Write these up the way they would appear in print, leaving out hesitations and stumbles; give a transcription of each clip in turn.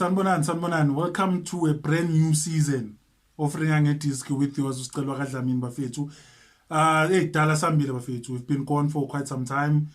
Sanbonan. Welcome to a brand new season of Ringa Diski with yours, Sicelo Dlamini bafethu. Dala sambile bafethu. We've been gone for quite some time.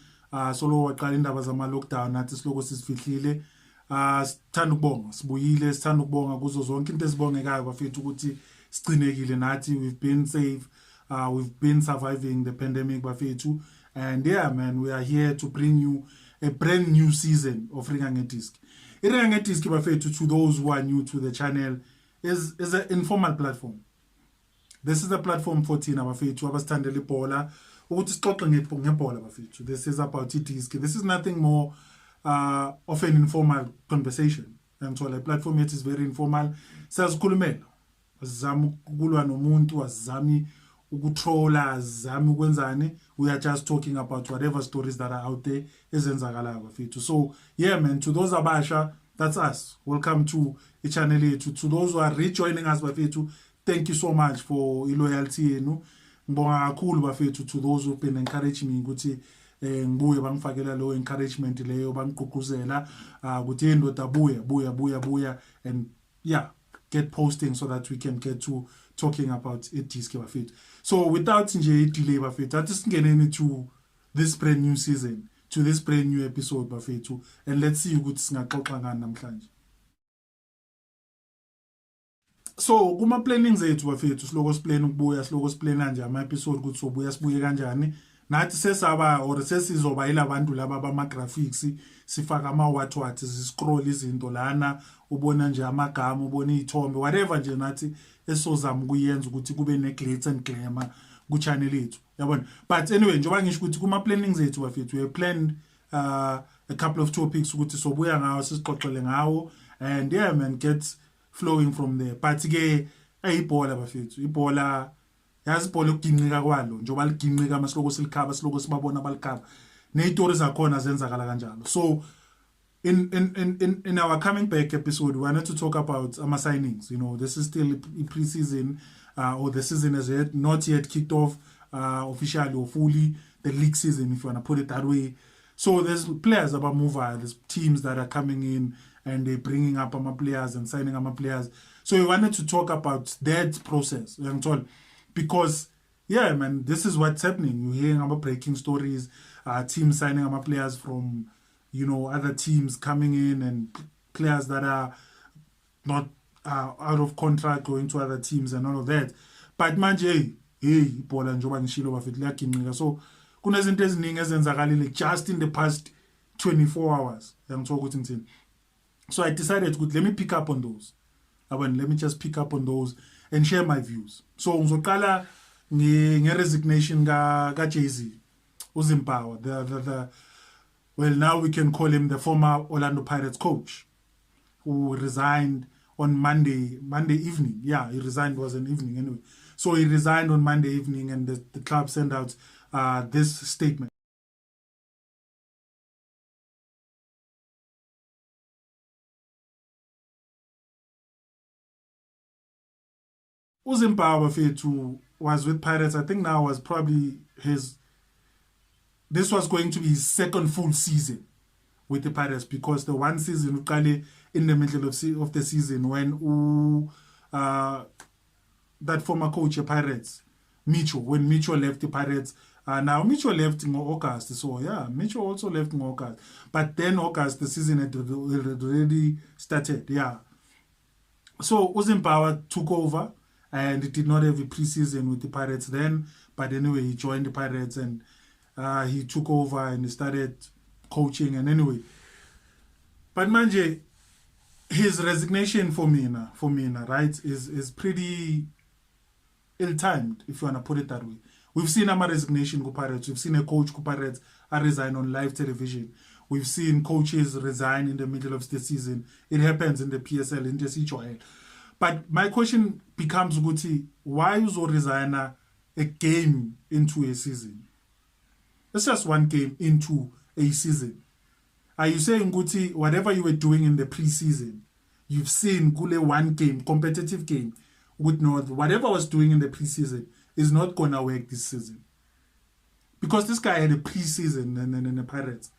Solo waqala indaba zama lockdown nathi siloko sisifihlile. Sithanda ukubonga, sibuyile, sithanda ukubonga kuzo zonke into ezibongekayo bafethu ukuthi sigcinekile nathi. We've been safe. We've been surviving the pandemic bafethu. And yeah, man, we are here to bring you a brand new season of Ringa Diski. Ringa Diski bafethu, to those who are new to the channel, is an informal platform. This is a platform for thina bafethu abasithandela ibhola ukuthi sixoxe ngebhola bafethu. This is about Diski. This is nothing more of an informal conversation. And so the platform yet is very informal. Siyazikhulumela. Asizami ukulwa nomuntu, asizami ukutrolla, asizami ukwenzani. We are just talking about whatever stories that are out there ezenzakalayo bafethu. So yeah, man, to those abasha, that's us. Welcome to the channel here. To those who are rejoining us bafethu, thank you so much for loyalty yenu. Ngibonga kakhulu bafethu to those who've been encouraging me ukuthi ngibuye bangifakela lo encouragement leyo bangigqugquzela ukuthi indoda buya and yeah, get posting so that we can get to talking about it Diski bafethu. So without nje delay bafethu, athi singeneni to this brand new season, to this brand new episode bafethu, and let's see ukuthi singaxoxa ngani namhlanje. So kuma plannings ethu bafethu siloko siplan ukubuya, siloko siplana nje ama episode ukuthi sobuya sibuye kanjani. Nathi sesaba or sesizoba ilabantu laba bama graphics, sifaka ama what scroll izinto lana, ubona nje amagama, ubona izithombe, whatever nje nathi esozama ukuyenza ukuthi kube ne glitz and glamour ku channel ethu. Yabona. But anyway, njoba ngisho ukuthi kuma plannings ethu bafethu, we planned a couple of topics ukuthi sobuya ngawo sisixoxele ngawo, and yeah man, get flowing from there. But ke ayibhola bafethu, ibhola yazi ibhola ukugincika kwalo njoba ligincika masiloko silikhaba siloko sibabona balikhaba nezitori zakhona zenzakala kanjalo. So in our coming back episode, we wanted to talk about ama signings. You know, this is still pre-season, or the season has not yet kicked off officially or fully, the league season, if you want to put it that way. So there's players about mover, there's teams that are coming in and they're bringing up ama players and signing ama players. So we wanted to talk about that process, because yeah, man, this is what's happening. You're hearing about breaking stories, teams signing ama players from, you know, other teams coming in, and players that are not out of contract going to other teams and all of that. But manje, ibhola njoba ngishilo bafethu liyagincika. So kunezinto eziningi ezenzakalile just in the past 24 hours. So I decided, let me pick up on those. Let me just pick up on those and share my views. So ngizoqala nge-resignation ka Jay-Z, uZimpawa, the well, now we can call him the former Orlando Pirates coach, who resigned on Monday evening. Yeah, he resigned, was an evening anyway. So he resigned on Monday evening, and the club sent out this statement. uZimpawa Fetu was with Pirates, I think now was probably this was going to be his second full season with the Pirates, because the one season in the middle of the season when that former coach of Pirates, Mitchell, when Mitchell left the Pirates, now Mitchell left in August, so yeah, Mitchell also left in August, but then August the season had already started, yeah. So uZimpawa took over, and he did not have a preseason with the Pirates then, but anyway, he joined the Pirates and he took over and he started coaching, and anyway. But manje, his resignation for me, right, is pretty ill-timed, if you want to put it that way. We've seen a resignation go Pirates. We've seen a coach go Pirates resign on live television. We've seen coaches resign in the middle of the season. It happens in the PSL, in the CHL. But my question becomes, Guti, why you resign a game into a season? It's just one game into a season. Are you saying, Guti, whatever you were doing in the preseason, you've seen Gule one game, competitive game, with North, whatever I was doing in the preseason is not going to work this season? Because this guy had a preseason in the Pirates.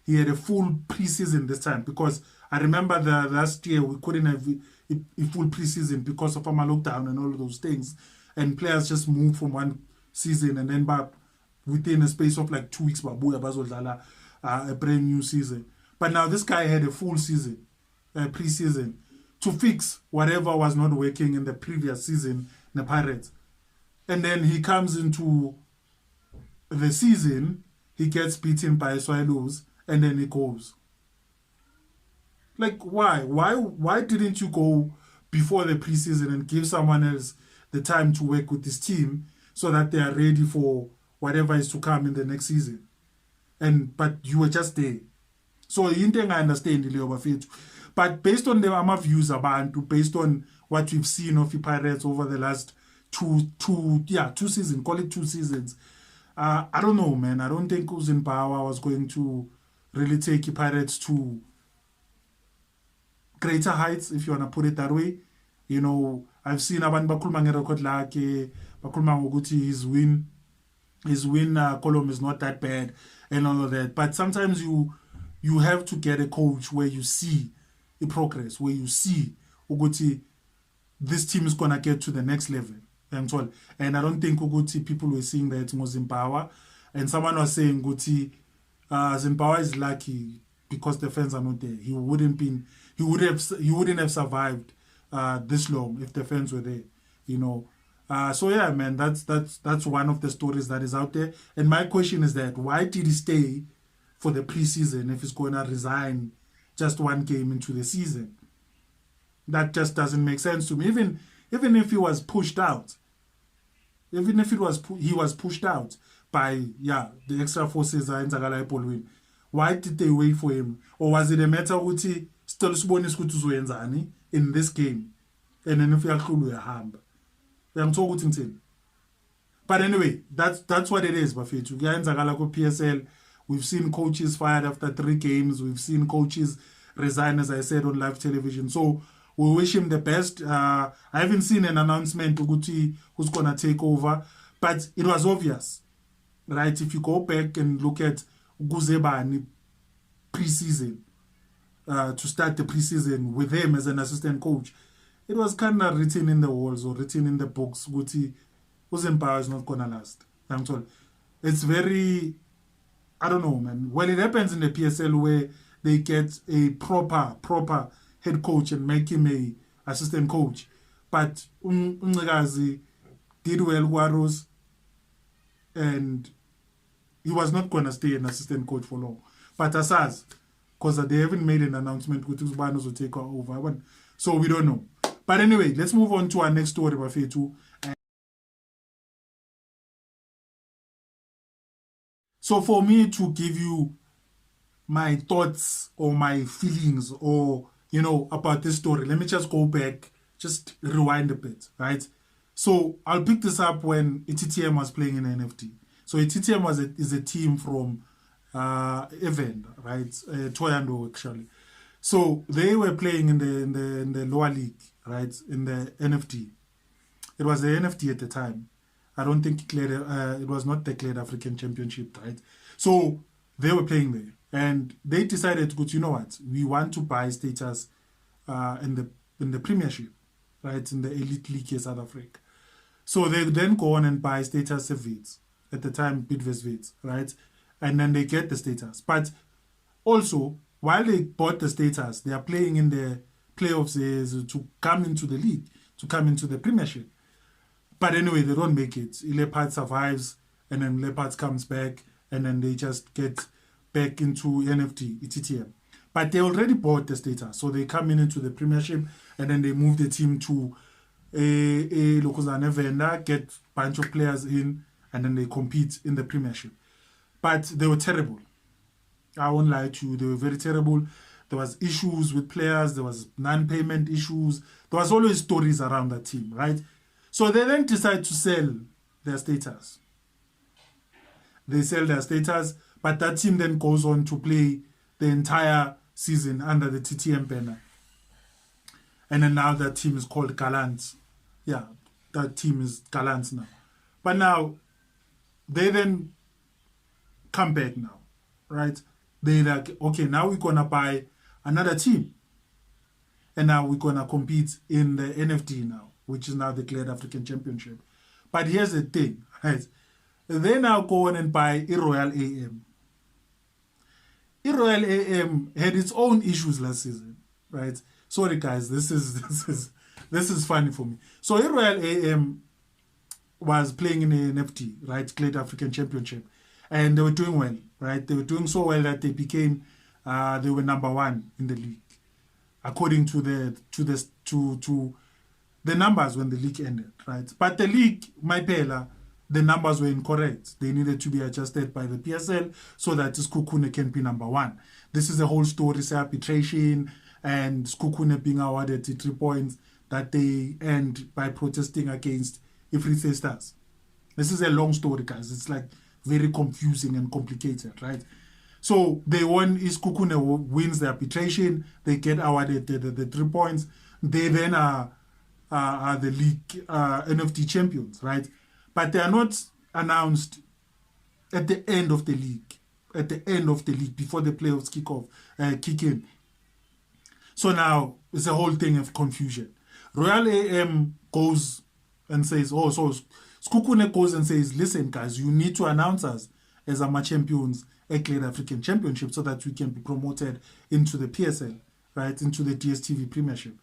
He had a full preseason this time, because I remember the last year we couldn't have a full preseason because of our lockdown and all of those things. And players just moved from one season and then back within a space of like 2 weeks, Babuya Bazodala, a brand new season. But now this guy had a full season, preseason, to fix whatever was not working in the previous season, the Pirates. And then he comes into the season, he gets beaten by Swallows, and then he goes. Like, why? Why didn't you go before the preseason and give someone else the time to work with this team so that they are ready for whatever is to come in the next season? But you were just there. So into I understand the but based on the views about, based on what we've seen of the Pirates over the last two seasons, call it 2 seasons. I don't know, man. I don't think Uzinbawa was going to really take the Pirates to greater heights, if you want to put it that way. You know, I've seen abantu bakhuluma ngerecord lakhe, bakhuluma ngokuthi his win column is not that bad and all of that. But sometimes you have to get a coach where you see the progress, where you see ukuthi this team is gonna get to the next level. And I don't think Uguti people were seeing that in Zimbabwe. And someone was saying Guti Zimbabwe is lucky because the fans are not there. He wouldn't have survived this long if the fans were there. You know. So yeah, man, that's one of the stories that is out there. And my question is that why did he stay for the preseason if he's gonna resign just 1 game into the season? That just doesn't make sense to me. Even if he was pushed out, even if he was pushed out by the extra forces in Zagala, why did they wait for him? Or was it a matter of still in this game? And then if you are but anyway, that's what it is, Bafetu. PSL, we've seen coaches fired after 3 games. We've seen coaches resign, as I said, on live television. So we wish him the best. I haven't seen an announcement to Guti who's going to take over, but it was obvious, right? If you go back and look at Guzebani preseason, to start the preseason with him as an assistant coach, it was kind of written in the walls or written in the books, Guti, Uzenpower is not going to last. It's very, I don't know, man. Well, it happens in the PSL where they get a proper head coach and make him a assistant coach. But Unlegazi did well Guaros, and he was not going to stay an assistant coach for long. But Asaz, because they haven't made an announcement with Uzbanos will take over. So we don't know. But anyway, let's move on to our next story, Bafetu. So for me to give you my thoughts or my feelings or about this story, let me just go back, just rewind a bit, right? So I'll pick this up when TTM was playing in NFT. So TTM is a team from Event, right? Toyando actually. So they were playing in the lower league, right? In the NFT. It was the NFT at the time. I don't think it was not the GLADAFRICANCHAMPIONSHIP, Championship, right? So they were playing there. And they decided to go, you know what, we want to buy status in the Premiership, right, in the Elite League in South Africa. So they then go on and buy status of Wits, at the time BIDVESTWITS, right? And then they get the status. But also, while they bought the status, they are playing in the playoffs to come into the league, to come into the Premiership. But anyway, they don't make it. Leopard survives, and then Leopard comes back, and then they just get back into NFT, TTM. But they already bought the status, so they come into the Premiership, and then they move the team to a Lokozane vendor, get a bunch of players in, and then they compete in the Premiership. But they were terrible. I won't lie to you, they were very terrible. There was issues with players, there was non-payment issues. There was always stories around that team, right? So they then decide to sell their status. They sell their status, but that team then goes on to play the entire season under the TTM banner. And then now that team is called Gallant. Yeah, that team is Gallant now. But now, they then come back now, right? They like, okay, now we're going to buy another team. and now we're gonna compete in the NFD now, which is now the Glad African Championship. But here's the thing, right? They now go on and buy Royal AM. Royal AM had its own issues last season, right? Sorry guys, this is funny for me. So Royal AM was playing in the NFT, right? Glad African Championship, and they were doing well, right? They were doing so well that they became, they were number 1 in the league, according to the numbers when the league ended, right? But the league, my pela, the numbers were incorrect. They needed to be adjusted by the PSL so that Skukune can be number 1. This is the whole story, say arbitration and Skukune being awarded the 3 points that they earned by protesting against Free Stars. This is a long story, guys. It's like very confusing and complicated, right? So they won, Skukune wins the arbitration, they get awarded the 3 points. They then are the league NFT champions, right? But they are not announced at the end of the league. At the end of the league, before the playoffs kick in. So now it's a whole thing of confusion. Royal AM goes and says, oh, so Skukune goes and says, listen, guys, you need to announce us as our champions at Glad African Championship so that we can be promoted into the PSL, right, into the DSTV Premiership.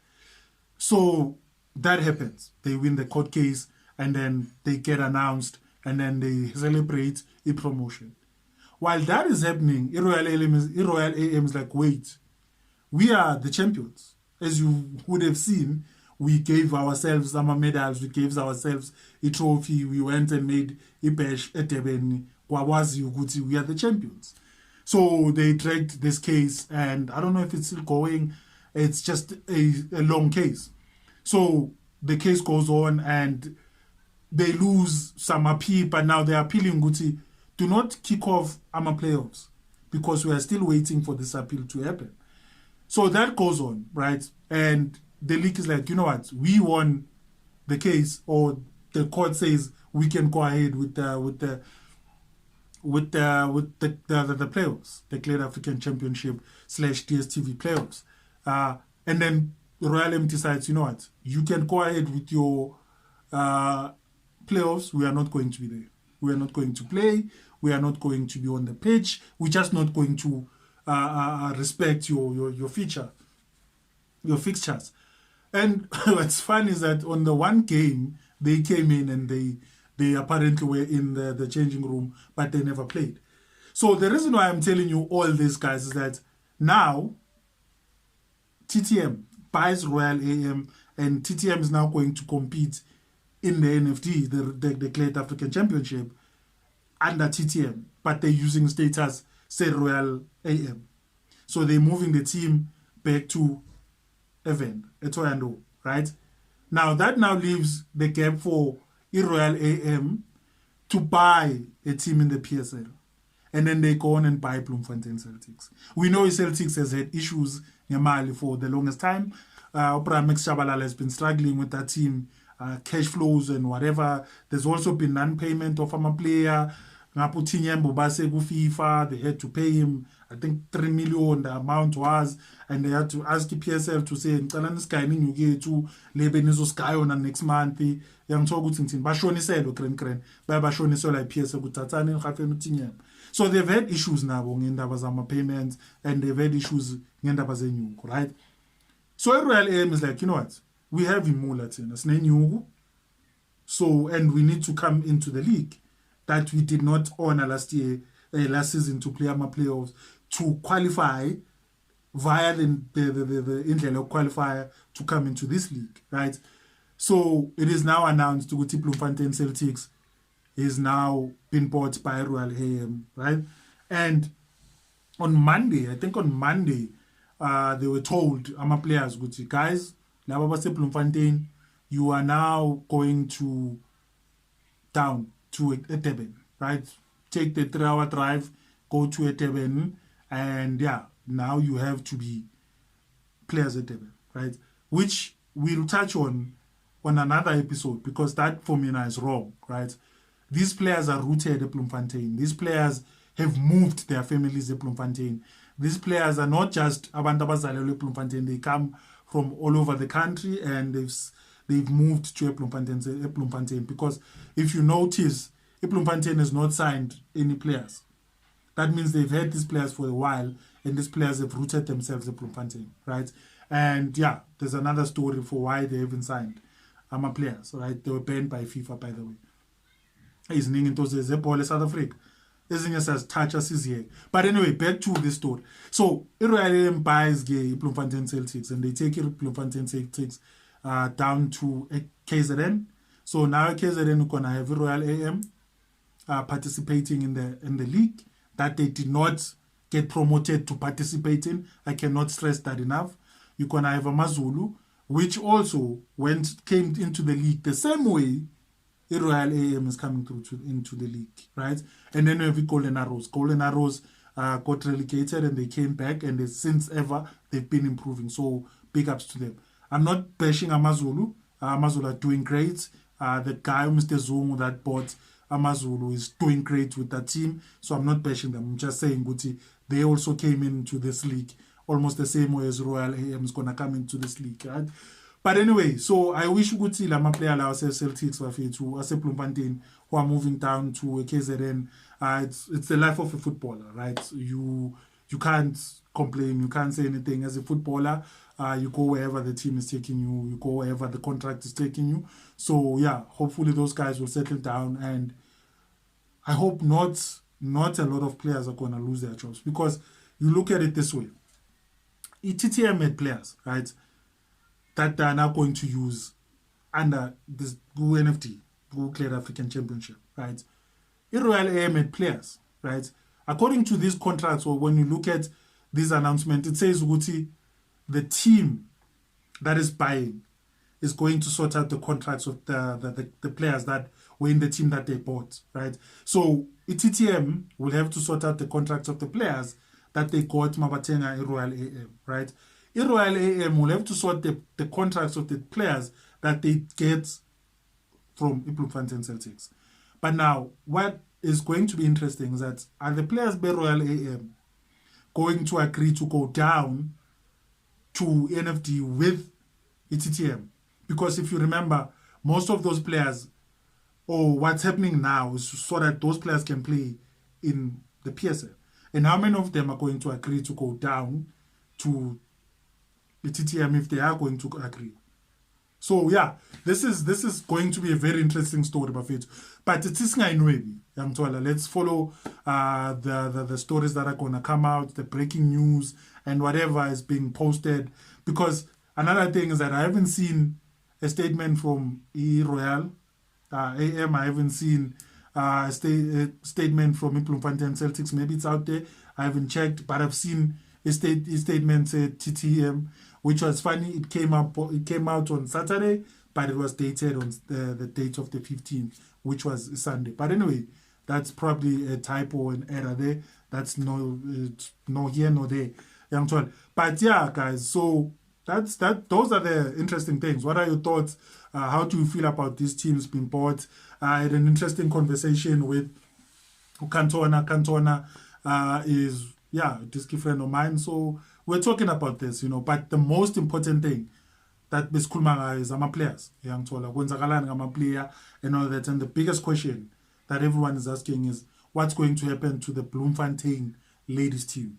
So that happens. They win the court case, and then they get announced, and then they celebrate a promotion. While that is happening, Royal AM is like, wait, we are the champions. As you would have seen, we gave ourselves some medals, we gave ourselves a trophy, we went and made a bash at Durban. We are the champions. So they dragged this case, and I don't know if it's still going. It's just a long case. So the case goes on, and they lose some appeal, but now they're appealing Guti, do not kick off our playoffs because we are still waiting for this appeal to happen. So that goes on, right? And the league is like, you know what? We won the case, or the court says we can go ahead with the playoffs, the Glad African Championship / DSTV playoffs. And then Royal M decides, you know what? You can go ahead with your playoffs. We are not going to be there. We are not going to play. We are not going to be on the pitch. We're just not going to respect your fixtures. And what's fun is that on the one game, they came in and they apparently were in the changing room, but they never played. So the reason why I'm telling you all this, guys, is that now TTM buys Royal AM, and TTM is now going to compete in the NFD, the Glad African Championship, under TTM, but they're using status, say, Royal AM. So they're moving the team back to Evan, Etoyando, right? Now that now leaves the gap for Royal AM to buy a team in the PSL. And then they go on and buy Bloemfontein Celtics. We know Celtics has had issues in Mali for the longest time. Max Shabalala has been struggling with that team, cash flows and whatever. There's also been non-payment of a player. FIFA, they had to pay him, I think 3 million the amount was, and they had to ask the PSL to say, this guy to Lebanese Sky on next month. So they've had issues now in the payments, and they've had issues in the right? So Royal AM is like, you know what? We have him, so, and we need to come into the league that we did not honor last season to play our playoffs, to qualify via the Indlela qualifier to come into this league, right? So it is now announced to Bloemfontein Celtics is now been bought by Royal AM, right? And on Monday, I think on Monday, they were told, our players, guys, Bloemfontein, you are now going to down to Durban, right? Take the 3-hour drive, go to Durban, and yeah, now you have to be players at Durban, right? Which we'll touch on another episode, because that for me now is wrong, right? These players are rooted at Bloemfontein. These players have moved their families at Bloemfontein. These players are not just abantu abazalelwe eBloemfontein. They come from all over the country, and they've moved to Bloemfontein, because if you notice, Bloemfontein has not signed any players. That means they've had these players for a while, and these players have rooted themselves at Bloemfontein, right? And yeah, there's another story for why they haven't signed players, right? They were banned by FIFA, by the way. Eziningi into zebhola South Africa. Ezinye sazithatha siziyeke. But anyway, back to this story. So iRoyal AM buys Bloemfontein Celtics, and they take Bloemfontein Celtics down to KZN. So now KZN is gonna have Royal AM participating in the league that they did not get promoted to participate in. I cannot stress that enough. You're gonna have AmaZulu, which also came into the league the same way Royal AM is coming through into the league, right? And then we have Golden Arrows. Golden Arrows got relegated, and they came back, and since ever they've been improving. So big ups to them. I'm not bashing AmaZulu. AmaZulu are doing great. The guy, Mr. Zungu, that bought AmaZulu, is doing great with that team. So I'm not bashing them. I'm just saying, Guti, they also came into this league almost the same way as Royal AM is gonna come into this league, right? But anyway, so I wish Guti lama player la Celtics to ase Bloemfontein who are moving down to KZN. It's the life of a footballer, right? You can't complain, you can't say anything. As a footballer, you go wherever the team is taking you, you go wherever the contract is taking you. So yeah, hopefully those guys will settle down, and I hope not a lot of players are gonna lose their jobs, because you look at it this way. TTM had players, right, that they are now going to use under this NFT, GLADAFRICANCHAMPIONSHIP, Championship, right? Royal AM had players, right? According to these contracts, or when you look at this announcement, it says Guti, the team that is buying is going to sort out the contracts of the players that were in the team that they bought, right? So TTM will have to sort out the contracts of the players that they got Mabatenga Royal AM, right? Royal AM will have to sort the contracts of the players that they get from Bloemfontein Celtics. But now, what is going to be interesting is that are the players by Royal AM going to agree to go down to NFT with TTM? Because if you remember, most of those players, or what's happening now, is so that those players can play in the PSL. And how many of them are going to agree to go down to the TTM if they are going to agree? So yeah, this is going to be a very interesting story, Buffett. But it is let's follow the stories that are gonna come out, the breaking news, and whatever is being posted. Because another thing is that I haven't seen a statement from Royal AM. I haven't seen a statement from Bloemfontein Celtics. Maybe it's out there. I haven't checked, but I've seen a statement said TTM, which was funny. It came out on Saturday, but it was dated on the date of the 15th, which was Sunday. But anyway, that's probably a typo and error there. That's no here, no there. But yeah, guys, so those are the interesting things. What are your thoughts? How do you feel about these teams being bought? I had an interesting conversation with Cantona. Cantona is a Diski friend of mine. So we're talking about this, but the most important thing that Biskulmanga is players. Player and all that. And the biggest question that everyone is asking is, what's going to happen to the Bloemfontein ladies team?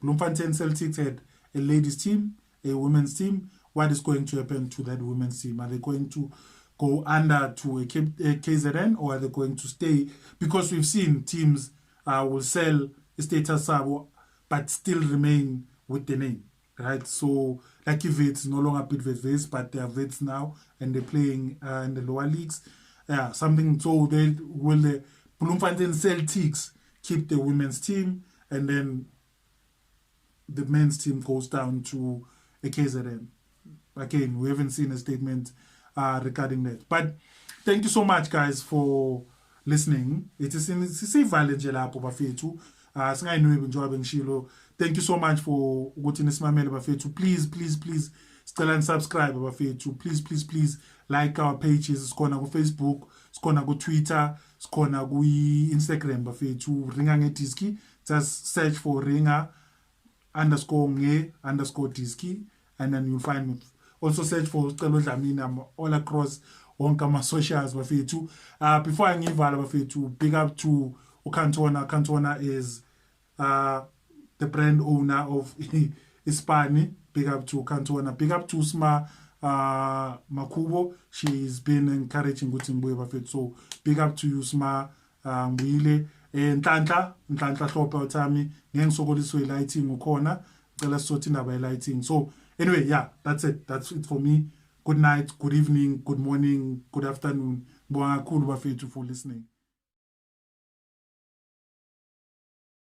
Bloemfontein Celtics had a ladies team, a women's team. What is going to happen to that women's team? Are they going to go under to a KZN, or are they going to stay? Because we've seen teams will sell a status sub, but still remain with the name, right? So, like if it's no longer BIDVESTWITS, but they are vets now, and they're playing in the lower leagues. Something. So will the Bloemfontein Celtics keep the women's team, and then the men's team goes down to a KZN? Again, we haven't seen a statement regarding that. But thank you so much, guys, for listening. It is in Valengela Bafetu. Thank you so much for watching this mamele Bafetu. Please still and subscribe Bafetu. Please like our pages. It's gonna go Facebook, it's gonna go Twitter, it's gonna go Instagram Bafetu. Ringa Diski. Just search for Ringa _Diski. and then you'll find me. Also search for Sicelo Dlamini. I'm all across wonke socials bafethu. Before I ngivala bafethu, big up to uCantona. Cantona is the brand owner of Ispani. Big up to Cantona. Big up to Sma Makubo. She's been encouraging good Ngwe bafethu. So big up to you Sma Mwile. Ntanhla hlopha uthami ngeke ngisokoliswe lighting ukhona cela sizothi indaba lighting. So anyway, yeah, that's it for me. Good night, good evening, good morning, good afternoon. Ngibonga kakhulu bafethu for listening.